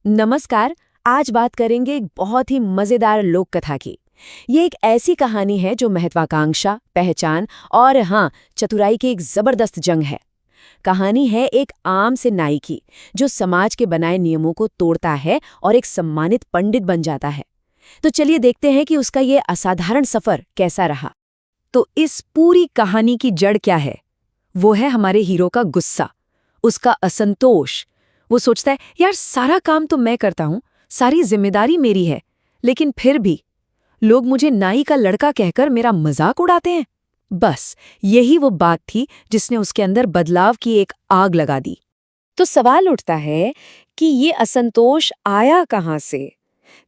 नमस्कार। आज बात करेंगे एक बहुत ही मजेदार लोक कथा की। ये एक ऐसी कहानी है जो महत्वाकांक्षा, पहचान और हाँ, चतुराई की एक जबरदस्त जंग है। कहानी है एक आम से नाई की, जो समाज के बनाए नियमों को तोड़ता है और एक सम्मानित पंडित बन जाता है। तो चलिए देखते हैं कि उसका ये असाधारण सफर कैसा रहा। तो इस पूरी कहानी की जड़ क्या है? वो है हमारे हीरो का गुस्सा, उसका असंतोष। वो सोचता है, यार सारा काम तो मैं करता हूं, सारी जिम्मेदारी मेरी है, लेकिन फिर भी लोग मुझे नाई का लड़का कहकर मेरा मजाक उड़ाते हैं। बस यही वो बात थी जिसने उसके अंदर बदलाव की एक आग लगा दी। तो सवाल उठता है कि ये असंतोष आया कहां से?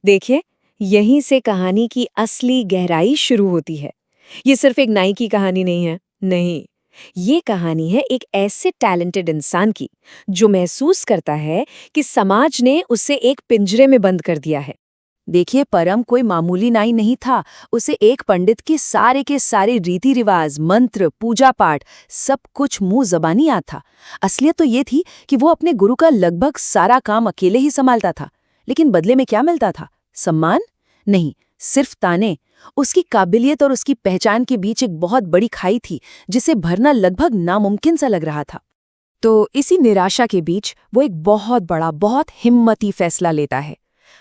देखिए, यहीं से कहानी की असली गहराई शुरू होती है। ये सिर्फ एक नाई की कहानी नहीं है, नहीं, ये कहानी है एक ऐसे टैलेंटेड इंसान की जो महसूस करता है कि समाज ने उसे एक पिंजरे में बंद कर दिया है। देखिए, परम कोई मामूली नाई नहीं था। उसे एक पंडित के सारे रीति रिवाज, मंत्र, पूजा पाठ सब कुछ मुंह जबानी याद था। असलियत तो ये थी कि वो अपने गुरु का लगभग सारा काम अकेले ही संभालता था। लेकिन बदले में क्या मिलता था? सम्मान? नहीं, सिर्फ ताने। उसकी काबिलियत और उसकी पहचान के बीच एक बहुत बड़ी खाई थी, जिसे भरना लगभग नामुमकिन सा लग रहा था। तो इसी निराशा के बीच वो एक बहुत बड़ा, बहुत हिम्मती फैसला लेता है।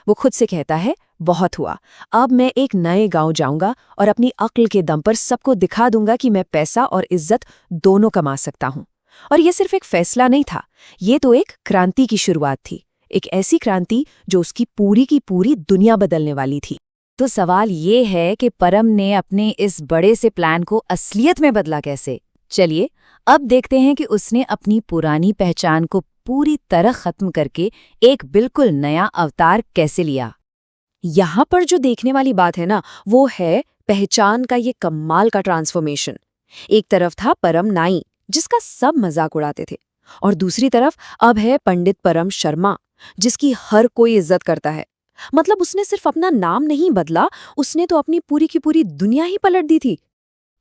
वो खुद से कहता है, बहुत हुआ, अब मैं एक नए गांव जाऊंगा और अपनी अक्ल के दम पर सबको दिखा दूंगा कि मैं पैसा और इज्जत दोनों कमा सकता हूं। और ये सिर्फ एक फैसला नहीं था, ये तो एक क्रांति की शुरुआत थी। एक ऐसी क्रांति जो उसकी पूरी की पूरी दुनिया बदलने वाली थी। तो सवाल ये है कि परम ने अपने इस बड़े से प्लान को असलियत में बदला कैसे? चलिए, अब देखते हैं कि उसने अपनी पुरानी पहचान को पूरी तरह खत्म करके एक बिल्कुल नया अवतार कैसे लिया। यहाँ पर जो देखने वाली बात है ना, वो है पहचान का ये कमाल का ट्रांसफॉर्मेशन। एक तरफ था परम नाई, जिसका सब मजाक उड़ाते थे, और दूसरी तरफ अब है पंडित परम शर्मा, जिसकी हर कोई इज्जत करता है। मतलब उसने सिर्फ अपना नाम नहीं बदला, उसने तो अपनी पूरी की पूरी दुनिया ही पलट दी थी।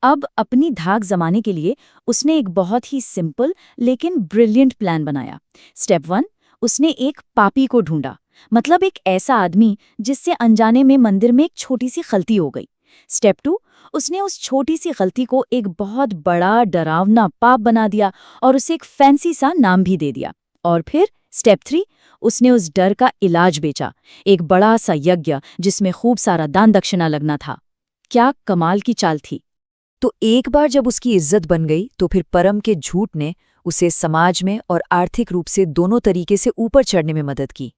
अब अपनी धाक जमाने के लिए उसने एक बहुत ही सिंपल लेकिन ब्रिलियंट प्लान बनाया। स्टेप 1, उसने एक पापी को ढूंढा, मतलब एक ऐसा आदमी जिससे अनजाने में मंदिर में एक छोटी सी गलती हो गई। स्टेप 2, उसने उस छोटी सी गलती को एक बहुत बड़ा डरावना पाप बना दिया और उसे एक फैंसी सा नाम भी दे दिया। और फिर स्टेप 3, उसने उस डर का इलाज बेचा, एक बड़ा सा यज्ञ जिसमें खूब सारा दान दक्षिणा लगना था। क्या कमाल की चाल थी। तो एक बार जब उसकी इज्जत बन गई, तो फिर परम के झूठ ने उसे समाज में और आर्थिक रूप से दोनों तरीके से ऊपर चढ़ने में मदद की।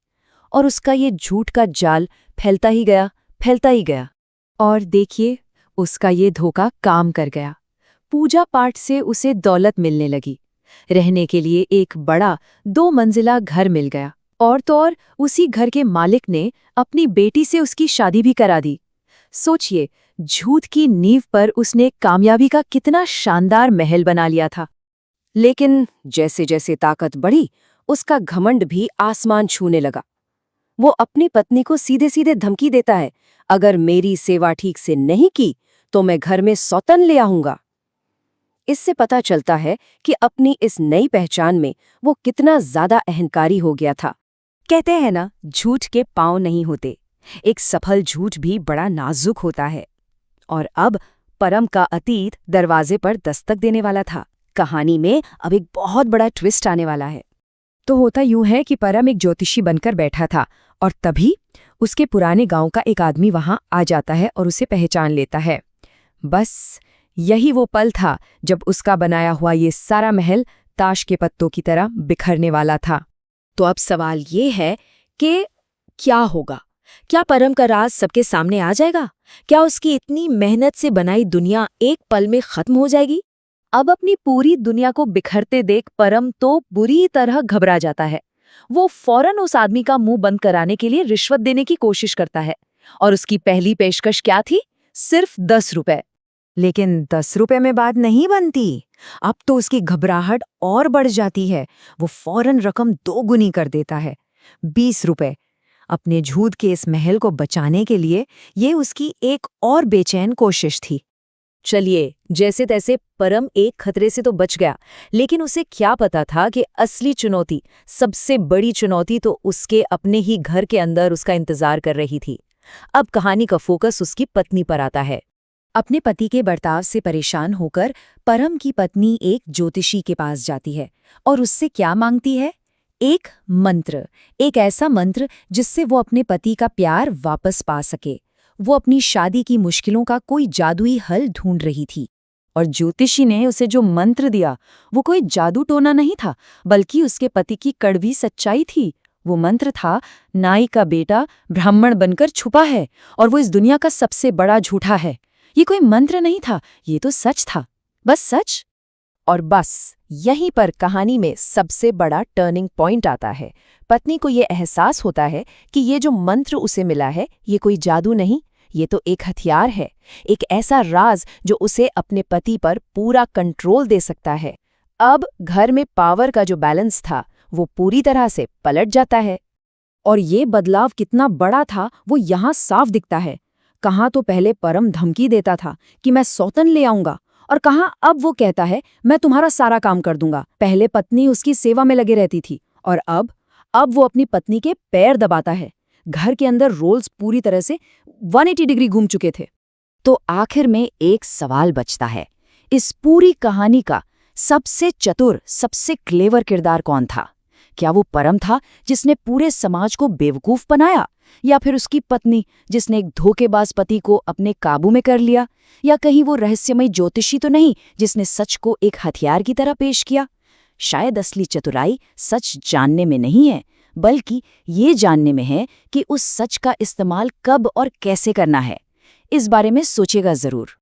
और उसका ये झूठ का जाल फैलता ही गया, फैलता ही गया। और देखिए, उसका ये धोखा काम कर गया। पूजा पाठ से उसे दौलत मिलने लगी, रहने के लिए एक बड़ा 2 मंजिला घर मिल गया, और तो और उसी घर के मालिक ने अपनी बेटी से उसकी शादी भी करा दी। सोचिए, झूठ की नींव पर उसने कामयाबी का कितना शानदार महल बना लिया था। लेकिन जैसे जैसे ताकत बढ़ी, उसका घमंड भी आसमान छूने लगा। वो अपनी पत्नी को सीधे सीधे धमकी देता है, अगर मेरी सेवा ठीक से नहीं की तो मैं घर में सौतन ले आऊंगा। इससे पता चलता है कि अपनी इस नई पहचान में वो कितना ज्यादा अहंकारी हो गया था। कहते हैं ना, झूठ के पांव नहीं होते। एक सफल झूठ भी बड़ा नाजुक होता है। और अब परम का अतीत दरवाजे पर दस्तक देने वाला था। कहानी में अब एक बहुत बड़ा ट्विस्ट आने वाला है। तो होता यूं है कि परम एक ज्योतिषी बनकर बैठा था, और तभी उसके पुराने गांव का एक आदमी वहां आ जाता है और उसे पहचान लेता है। बस यही वो पल था जब उसका बनाया हुआ ये सारा महल ताश के पत्तों की तरह बिखरने वाला था। तो अब सवाल ये है कि क्या होगा? क्या परम का राज सबके सामने आ जाएगा? क्या उसकी इतनी मेहनत से बनाई दुनिया एक पल में खत्म हो जाएगी? अब अपनी पूरी दुनिया को बिखरते देख परम तो बुरी तरह घबरा जाता है। वो फौरन उस आदमी का मुंह बंद कराने के लिए रिश्वत देने की कोशिश करता है। और उसकी पहली पेशकश क्या थी? सिर्फ 10 रुपए। लेकिन 10 रुपए में बात नहीं बनती। अब तो उसकी घबराहट और बढ़ जाती है। वो फौरन रकम 2 गुनी कर देता है, 20 रुपए। अपने झूठ के इस महल को बचाने के लिए ये उसकी एक और बेचैन कोशिश थी। चलिए, जैसे तैसे परम एक खतरे से तो बच गया, लेकिन उसे क्या पता था कि असली चुनौती, सबसे बड़ी चुनौती तो उसके अपने ही घर के अंदर उसका इंतजार कर रही थी। अब कहानी का फोकस उसकी पत्नी पर आता है। अपने पति के बर्ताव से परेशान होकर परम की पत्नी एक ज्योतिषी के पास जाती है और उससे क्या मांगती है? एक मंत्र, एक ऐसा मंत्र जिससे वो अपने पति का प्यार वापस पा सके। वो अपनी शादी की मुश्किलों का कोई जादुई हल ढूंढ रही थी। और ज्योतिषी ने उसे जो मंत्र दिया वो कोई जादू टोना नहीं था, बल्कि उसके पति की कड़वी सच्चाई थी। वो मंत्र था, नाई का बेटा ब्राह्मण बनकर छुपा है और वो इस दुनिया का सबसे बड़ा झूठा है। ये कोई मंत्र नहीं था, ये तो सच था, बस सच। और बस यहीं पर कहानी में सबसे बड़ा टर्निंग पॉइंट आता है। पत्नी को ये एहसास होता है कि ये जो मंत्र उसे मिला है ये कोई जादू नहीं, ये तो एक हथियार है, एक ऐसा राज जो उसे अपने पति पर पूरा कंट्रोल दे सकता है। अब घर में पावर का जो बैलेंस था वो पूरी तरह से पलट जाता है। और ये बदलाव कितना बड़ा था वो यहाँ साफ दिखता है। कहाँ तो पहले परम धमकी देता था कि मैं सौतन ले आऊंगा, और कहाँ अब वो कहता है मैं तुम्हारा सारा काम कर दूंगा। पहले पत्नी उसकी सेवा में लगे रहती थी और अब वो अपनी पत्नी के पैर दबाता है। घर के अंदर रोल्स पूरी तरह से 180 डिग्री घूम चुके थे। तो आखिर में एक सवाल बचता है, इस पूरी कहानी का सबसे चतुर, सबसे क्लेवर किरदार कौन था? क्या वो परम था जिसने पूरे समाज को बेवकूफ बनाया, या फिर उसकी पत्नी जिसने एक धोखेबाज पति को अपने काबू में कर लिया, या कहीं वो रहस्यमय ज्योतिषी तो नहीं जिसने सच को एक हथियार की तरह पेश किया? शायद असली चतुराई सच जानने में नहीं है, बल्कि ये जानने में है कि उस सच का इस्तेमाल कब और कैसे करना है। इस बारे में सोचिएगा जरूर।